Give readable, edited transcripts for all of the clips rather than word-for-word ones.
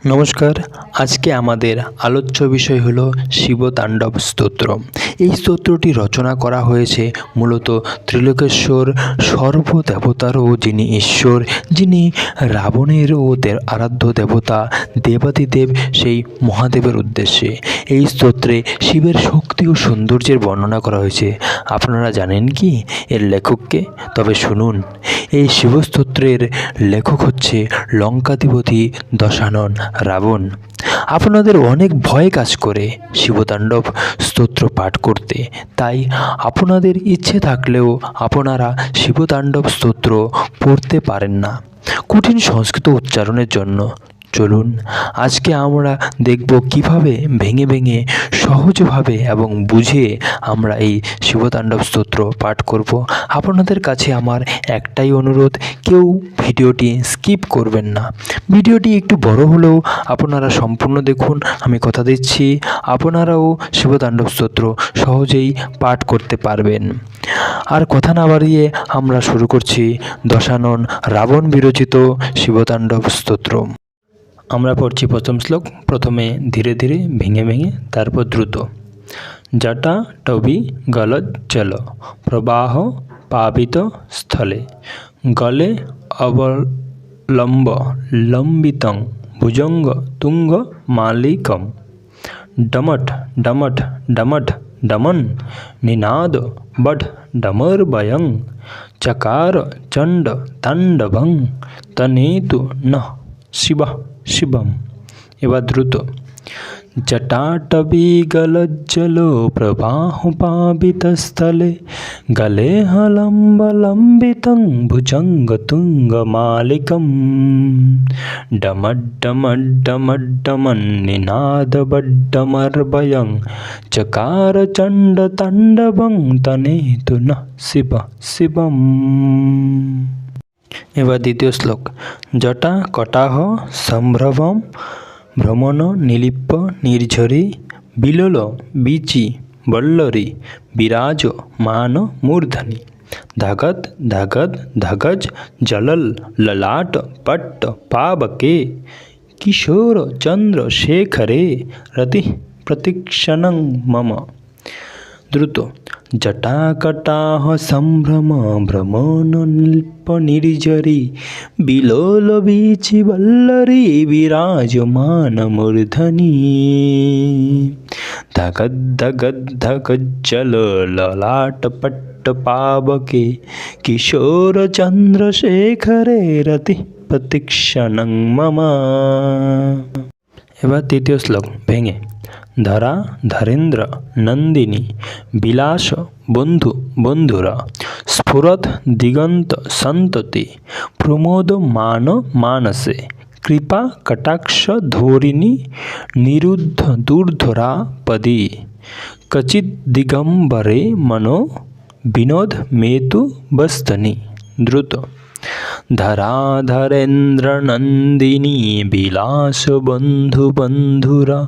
নমস্কার। আজকে আমাদের আলোচ্য বিষয় হলো শিবতাণ্ডব স্তোত্র। এই স্তোত্রটি রচনা করা হয়েছে মূলত ত্রিলোকেশ্বর সর্বদেবতারও যিনি ঈশ্বর, যিনি রাবণেরও আরাধ্য দেবতা দেবাদিদেব সেই মহাদেবের উদ্দেশ্যে এই স্তোত্রে শিবের শক্তি ও সৌন্দর্যের বর্ণনা করা হয়েছে। আপনারা জানেন কি এর লেখককে? তবে শুনুন। এই শিবস্তোত্রের লেখক হচ্ছে লঙ্কাধিপতি দশানন রাবণ। আপনাদের অনেক ভয় কাজ করে শিবতাণ্ডব স্তোত্র পাঠ করতে, তাই আপনাদের ইচ্ছে থাকলেও আপনারা শিবতাণ্ডব স্তোত্র পড়তে পারেন না কঠিন সংস্কৃত উচ্চারণের জন্য। চলুন আজকে আমরা দেখব কিভাবে ভেঙে ভেঙে সহজভাবে এবং বুঝিয়ে আমরা এই শিবতাণ্ডব স্তোত্র পাঠ করব। আপনাদের কাছে আমার একটাই অনুরোধ, কেউ ভিডিওটি স্কিপ করবেন না। ভিডিওটি একটু বড় হলেও আপনারা সম্পূর্ণ দেখুন। আমি কথা দিচ্ছি আপনারাও শিবতাণ্ডব স্তোত্র সহজেই পাঠ করতে পারবেন। আর কথা না বাড়িয়ে আমরা শুরু করছি দশানন রাবণ বিরচিত শিবতাণ্ডব স্তোত্র। আমরা পড়ছি প্রথম শ্লোক। প্রথমে ধীরে ধীরে ভেঙে ভেঙে, তারপর দ্রুত। জটা টবি গলজ্জল প্রবাহ পাবিত স্থলে গলে অবলম্ব লম্বিতং ভুজঙ্গ তুঙ্গ মালিকম ডমট ডমট ডমট ডমন নিনাদ বড ডমর্বয়ং চকার চণ্ড তাণ্ডবং তনেতু নঃ শিব শিবম। এবার দ্রুত। জটাটবি গলজ্জলো প্রবাহপাবিতস্থলে গলে হলম্বলম্বিতং ভুজঙ্গতুঙ্গমালিকম ডমড্ডমড্ডমড্ডমন্নিনাদবড্ডমর্বয়ং চকার চণ্ডতাণ্ডবং তনেতু নঃ শিব শিবম। এবার দ্বিতীয় শ্লোক। জটা কটাহ সম্ভ্রমম ভ্রমণ নিলিপ্প নির্ঝরি বিলোল বীচি বল্লরি বিরাজ মান মূর্ধনি ধাগদ ধাগদ ধাগজ জলল ললাট পট্ট পাবকে কিশোর চন্দ্র শেখরে রতি প্রতীক্ষণং মম। দ্রুত। জটাকটাহ সম্ভ্রম ভ্রমণ নিল্প নির্ঝরি বিলোল বীচি বল্লরি বিরাজমান মূর্ধনি ধগদ ধগদ ধগজ্জল ললাট পট্ট পাবকে কিশোর চন্দ্রশেখরে রতি প্রতীক্ষণং মম। এবার তৃতীয় শ্লোক ভেঙে। ধরা ধরেন্দ্র নন্দিনী বিলাস বন্ধু বন্ধুরা স্ফুরত দিগন্ত সন্ততি প্রমোদ মান মানসে কৃপা কটাক্ষ ধোরিণী নিরুদ্ধ দুর্ধরা পদি কচিদ দিগম্বরে মনো বিনোদ মেতু বস্তনি। দ্রুত। ধরাধরেন্দ্র নন্দিনী বিলাস বন্ধু বন্ধুরা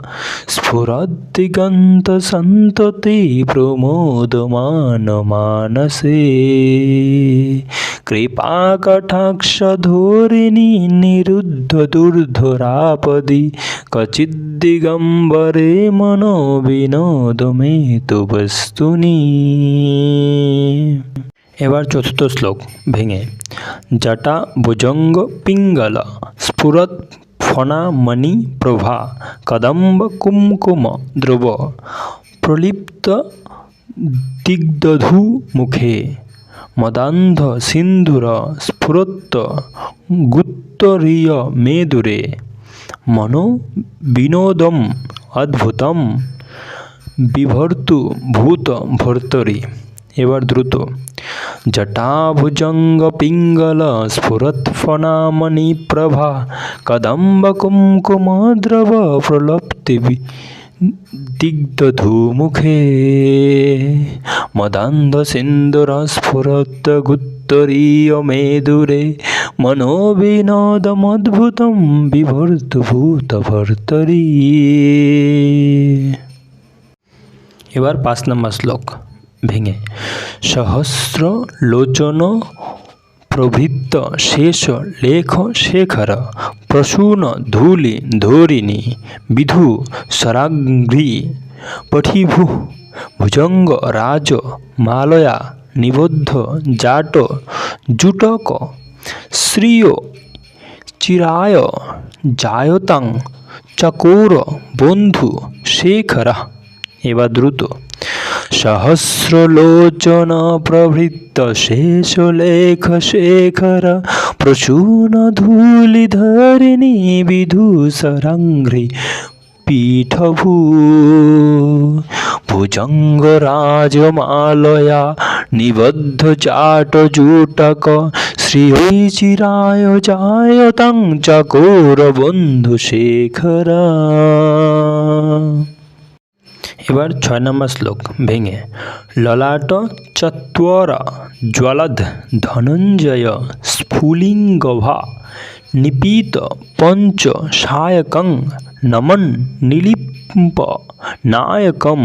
স্ফুরদ্দিগন্ত সন্ততি প্রমোদমান মানসে কৃপা কটাক্ষ ধোরিণী নিরুদ্ধ দুর্ধরাপদি কচিদ্দিগম্বরে মনো বিনোদ মেতু বস্তুনি। এবার চতুর্থ শ্লোক ভেঙে। জটা ভুজঙ্গ পিঙ্গল স্ফুরত ফণামণি প্রভা কদম্ব কুমকুম ধ্রুব প্রলিপ্ত দিগ্ধধূ মুখে মদান্ধ সিন্ধুর স্ফুরত গুত্তরীয় মেদুরে মনো বিনোদম অদ্ভুতম বিভর্তু ভূত ভর্তরি। এবার দ্রুত। জটাভুজঙ্গ পিঙ্গল স্ফুরত ফণামণি প্রভা কদম্ব কুমকুম দ্রব প্রলপ্তি দিগ্ধধূ মুখে মদান্ধ সিন্ধুর স্ফুরত গুত্তরীয় মেদুরে মনো বিনোদমদ্ভুতম বিভর্তু ভূত ভর্তরি। এবার 5 নম্বর শ্লোক ভেঙে। সহস্র লোচন প্রভৃত্ত শেষ লেখ শেখর প্রসূন ধূলি ধরিণী বিধু সরাঘ্রি পঠিভু ভুজঙ্গ রাজ মালয়া নিবদ্ধ জাট জুটক শ্রিয় চিরায় জায়তাং চকোর বন্ধু শেখর। এবার দ্রুত সহস্রলোচন প্রভৃত্ত শেষ লেখ শেখর প্রসূন ধূলিধরিণী বিধু সরাঘ্রি পীঠভূ ভুজঙ্গ রাজমালয়া নিবদ্ধ জাট জুটক শ্রীচিরায় জায়তাং চকোর বন্ধু শেখর। এবার 6 নম্বর শ্লোক ভেঙে ললাট চত্বর জ্বলদ ধনঞ্জয় স্ফুলিঙ্গভা নিপীত পঞ্চ সায়কং নমন নিলিম্প নায়কম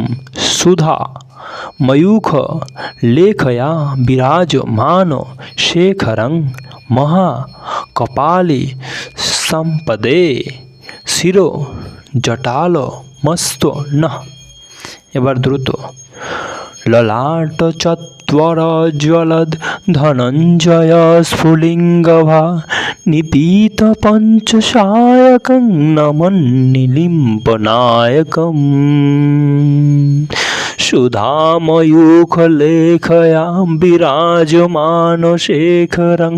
সুধা ময়ূখ লেখয়া বিরাজমান শেখরং মহা কপালি সম্পদে শিরো জটাল মস্ত নঃ। এবার দ্রুত ললাট চত্বর জ্বলদ ধনঞ্জয় স্ফুলিঙ্গভা নিপীত পঞ্চসায়কং নমন নিলিম্প নায়কম সুধাময়ূখ লেখয়া বিরাজমান শেখরং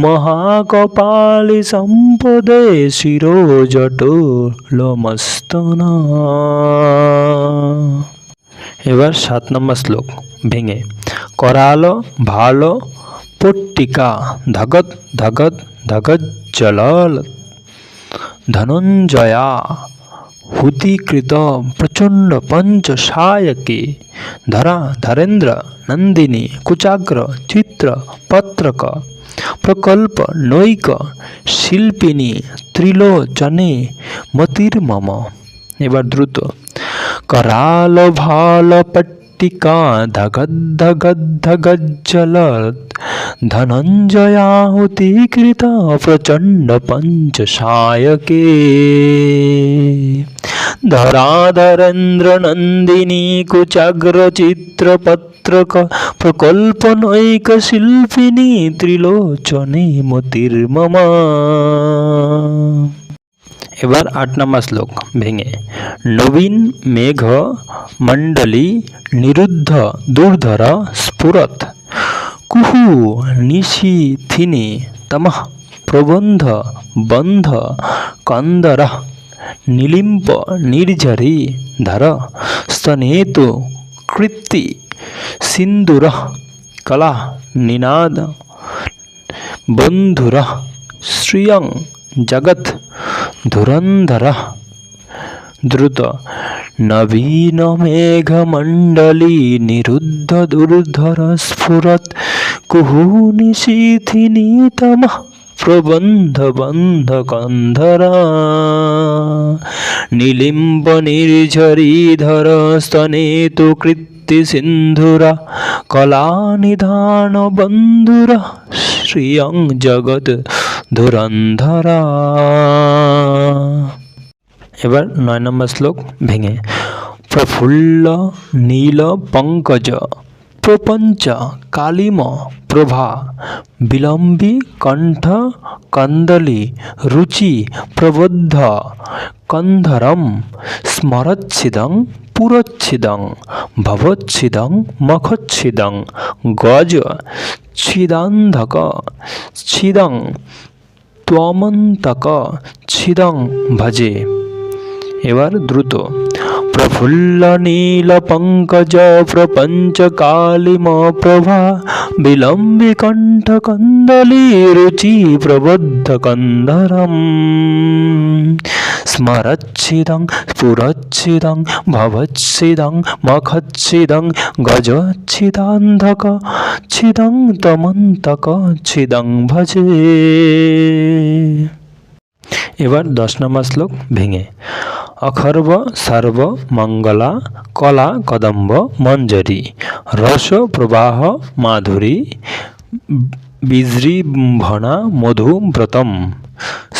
মহাকপালি সম্পদে শিরো জটোলমস্তনা। এবার 7 নম্বর শ্লোক ভেঙে করাল ভালো পট্টিকা ধগৎ ধগৎ ধগৎ জলল ধনঞ্জয়া হুতিকৃত প্রচণ্ড পঞ্চ সায়কে ধরা ধরেন্দ্র নন্দিনী কুচাগ্র চিত্র পত্রক প্রকল্প নৈক শিল্পিনী ত্রিলোচনে মতির্মম। এবার দ্রুত कराल भाल पट्टिका धगद धगद धगज्जलद धनञ्जयाहुतिकृता प्रचण्ड पंचसायके धराधरेन्द्र नंदिनी कुचाग्र चित्र पत्रक प्रकल्पनैक शिल्पिनी त्रिलोचने मतिर्मम। এবার 8 নম্বর শ্লোক ভেঙে নবীন মেঘ মণ্ডলী নিরুদ্ধ দুর্ধর স্ফুরত কুহু নিশীথিনী তমঃ প্রবন্ধ বন্ধ কন্দর নিলিম্প নির্ঝরি ধর স্তনেতু কৃত্তি সিন্দুর কলা নিনাদ বন্ধুর শ্রিয়ং জগৎ ধুরন্ধর। দ্রুত নবীন মেঘমণ্ডলী নিরুদ্ধ দুর্ধর স্ফুরত কুহু নিশীথিনী তমঃ প্রবন্ধ বন্ধ কন্ধর নিলিম্ব নির্ঝরিধর স্তনেতু কৃত্তি সিন্ধুরা কলা নিধান বন্ধুরা শ্রিয়ং জগৎ ধুরন্ধরা। এবার 9 নম্বর শ্লোক ভেঙে প্রফুল্ল নীল পঙ্কজ প্রপঞ্চ কালিম প্রভা বিলম্বী কণ্ঠ কন্দলি রুচি প্রবদ্ধ কন্ধরম স্মরচ্ছিদং পুরচ্ছিদং ভবচ্ছিদং মখচ্ছিদং গজ ছিদান্ধক ছিদং ত্বমন্তক ছিদং ভজে। এবার দ্রুত প্রফুল্ল নীল পঙ্কজ প্রপঞ্চ কালিম প্রভা বিলম্বী কণ্ঠ কন্দলী রুচি প্রবদ্ধ কন্ধরম স্মরচ্ছিদং স্ফুরচ্ছিদং ভবচ্ছিদং মখচ্ছিদং গজচ্ছিদান্ধক ছিদং তমন্তক ছিদং ভজে। এবার 10 নম্বর শ্লোক ভেঙে অখর্ব সর্ব মঙ্গলা কলা কদম্ব মঞ্জরি রস প্রবাহ মাধুরী বিজৃম্ভণা মধুব্রতম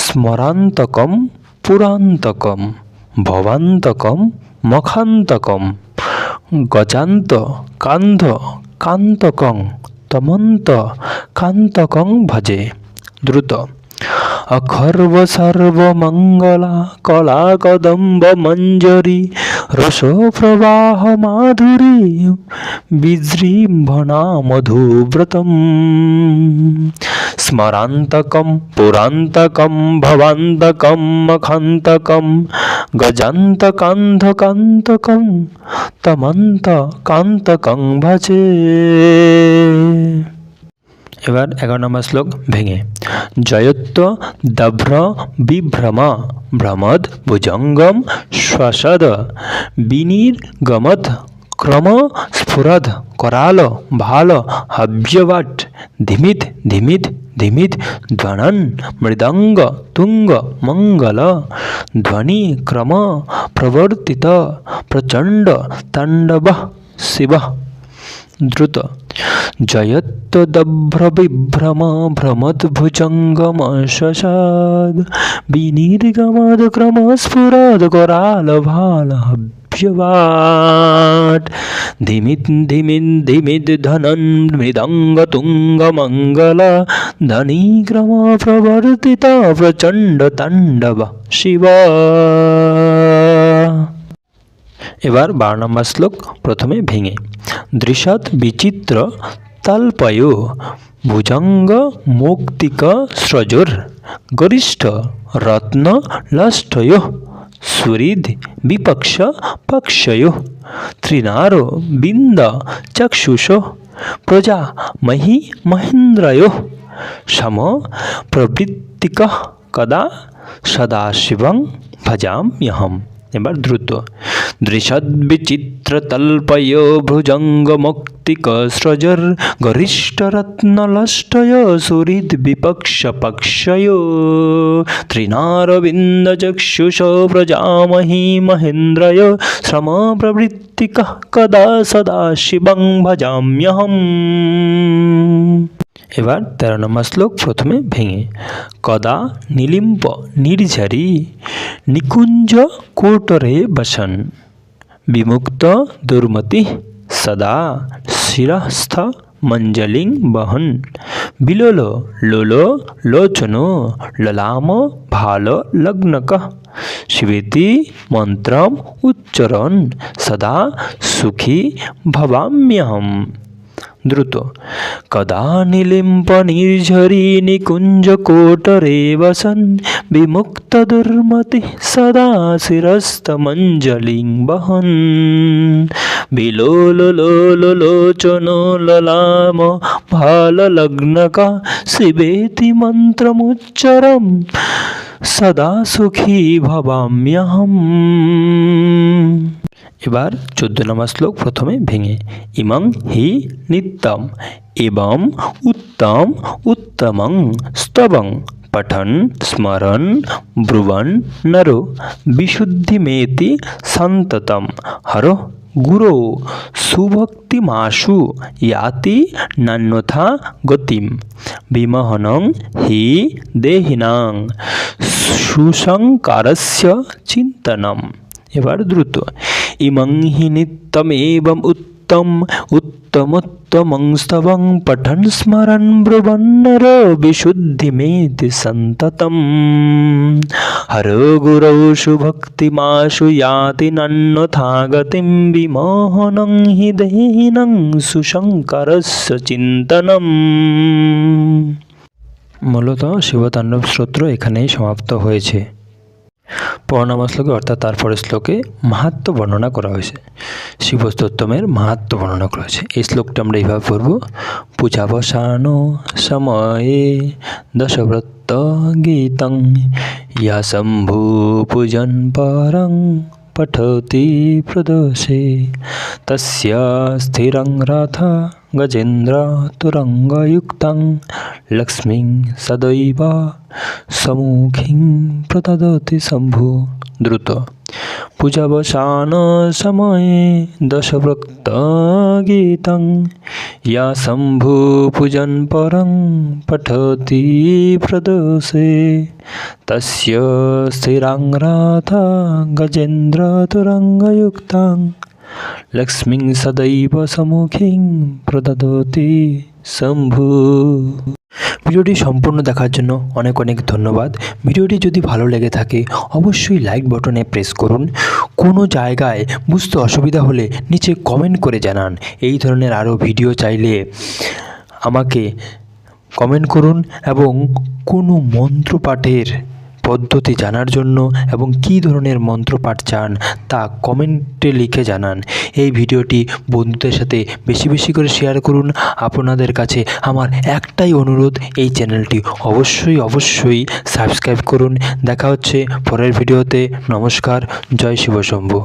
স্মরান্তকম পুরান্তকম ভবান্তকম মখান্তকম গজান্ত কান্ধ কান্তকং তমন্ত কান্তকং ভজে। দ্রুত অখর্ব সর্বমঙ্গলা কলা কদম্ব মঞ্জরি রস প্রবাহ মাধুরী বিজৃম্ভণা মধুব্রতম স্মরান্তকম পুরান্তকম ভবান্তকম মখান্তকম গজান্ত কান্ধ কান্তকম তমন্ত কান্তকং ভজে। এবার 11 নম্বর শ্লোক ভেঙে। জয়ত্ব দভ্র বিভ্রম ভ্রমদ ভুজঙ্গম শ্বাসদ বিনির্গমদ ক্রম স্ফুরদ कराल भाल हव्यवट धिमित धिमित धिमित ध्वनन मृदंग तुंग मंगल ध्वनि क्रम प्रवर्तित प्रचंड तांडव शिव। द्रुत जयत्तदभ्रविभ्रम भ्रमद्भुजङ्गम शशाद विनिर्गमद क्रम स्फुरद कराल भाल हव्यवाट धिमित धिमित धिमित धनन मृदंग तुंग मंगल धनी क्रम प्रवर्तित प्रचंड तांडव शिव। এবার 12 নম্বর শ্লোক প্রথমে ভেঙে। দৃশত বিচিত্র তালপয়ো ভুজঙ্গ মৌক্তিক স্রজোর গরিষ্ঠ রত্ন লষ্টয়ো সুহৃদ বিপক্ষ পক্ষয়ো ত্রিনারো বিন্দ চক্ষুষো প্রজা মহি মহেন্দ্রয়ো সম প্রবৃত্তিক কদা সদাশিবং ভজাম্যহম। এবার দ্রুত দৃশদ বিচিত্র তল্পয় ভুজঙ্গ মৌক্তিক স্রজর গরিষ্ঠ রত্ন লষ্টয় সুহৃদ বিপক্ষ পক্ষয় ত্রিনারবিন্দ চক্ষুষ প্রজামহি মহেন্দ্রয় শ্রম প্রবৃত্তিক কদা সদা শিবং ভজাম্যহম। এবার 13 নম্বর শ্লোক প্রথমে ভেঙে। কদা নীলিম্প নির্ঝরি নিকুঞ্জ কোটরে বসন বিমুক্ত দুর্মতি সদা শিরস্থ মঞ্জলিং বহন বিলোল লোলো লোচনো ললাম ভাল লগ্নক শিবেতি মন্ত্রম উচ্চরণ সদা সুখী ভবাম্যহম। দ্রুত কদা নীলিম্প নির্ঝরি নিকুঞ্জ কোটরে বসন বিমুক্ত দুর্মতি সদা শিরস্থ মঞ্জলিং বহন বিলোল লোলো লোচনো ললাম ভাল লগ্নক শিবেতি মন্ত্রমুচ্চরম সদা সুখী ভবাম্যহম। এবার 14 নম্বর শ্লোক প্রথমে ভেঙে। ইমং হি নিত্যম এবং উত্তম উত্তমং স্তবং পঠন স্মরণ ব্রুবন নরো বিশুদ্ধিমেতি সন্ততম হরো গুরো সুভক্তিমাশু ইয়াতি নান্যথা গতিম বিমোহনং হি দেহিনাং সুসংকারস্য চিন্তনম। এবার দ্রুত ইমং হি নিত্যমেবং উত্তম উত্তমোত্তমং স্তবং পঠন স্মরণ ব্রুবন নরো বিশুদ্ধিমেতি সন্ততম হরো গুরৌ সুভক্তিমাশু ইয়াতি নান্যথা গতিম বিমোহনং হি দেহিনাং সুসংকারস্য চিন্তনম। মূলত শিবতাণ্ডব স্তোত্র এখানেই সমাপ্ত হয়েছে। 15 নম্বর শ্লোকে অর্থাৎ তারপরের শ্লোকে মাহাত্ম্য বর্ণনা করা হয়েছে, শিবস্তোত্তমের মাহাত্ম্য বর্ণনা করা হয়েছে। এই শ্লোকটা আমরা এইভাবে পড়ব। পূজাবসান সময়ে দশব্রত গীতং ইয়া শম্ভু পূজন পরং পঠতি প্রদোষে তস্য স্থিরং রথ गजेन्द्रतुरङ्गयुक्तं लक्ष्मीं सदैव सम्मुखीं प्रददति शम्भु। द्रुत पूजावसानसमये दशभक्तगीतं या शम्भु पूजन परं पठति प्रदोषे तस्य श्रीराङ्गराधा गजेन्द्रतुरङ्गयुक्तं लक्ष्मीं सदैव सम्मुखीं प्रददति शम्भु। ভিডিওটি সম্পূর্ণ দেখার জন্য অনেক অনেক ধন্যবাদ। ভিডিওটি যদি ভালো লেগে থাকে অবশ্যই লাইক বাটনে প্রেস করুন। কোনো জায়গায় বুঝতে অসুবিধা হলে নিচে কমেন্ট করে জানান। এই ধরনের আরও ভিডিও চাইলে আমাকে কমেন্ট করুন এবং কোনো মন্ত্রপাঠের পদ্ধতি জানার জন্য এবং কী ধরনের মন্ত্রপাঠ চান তা কমেন্টে লিখে জানান। এই ভিডিওটি বন্ধুদের সাথে বেশি বেশি করে শেয়ার করুন। আপনাদের কাছে আমার একটাই অনুরোধ, এই চ্যানেলটি অবশ্যই সাবস্ক্রাইব করুন। দেখা হচ্ছে পরের ভিডিওতে। নমস্কার, জয় শিব শম্ভু।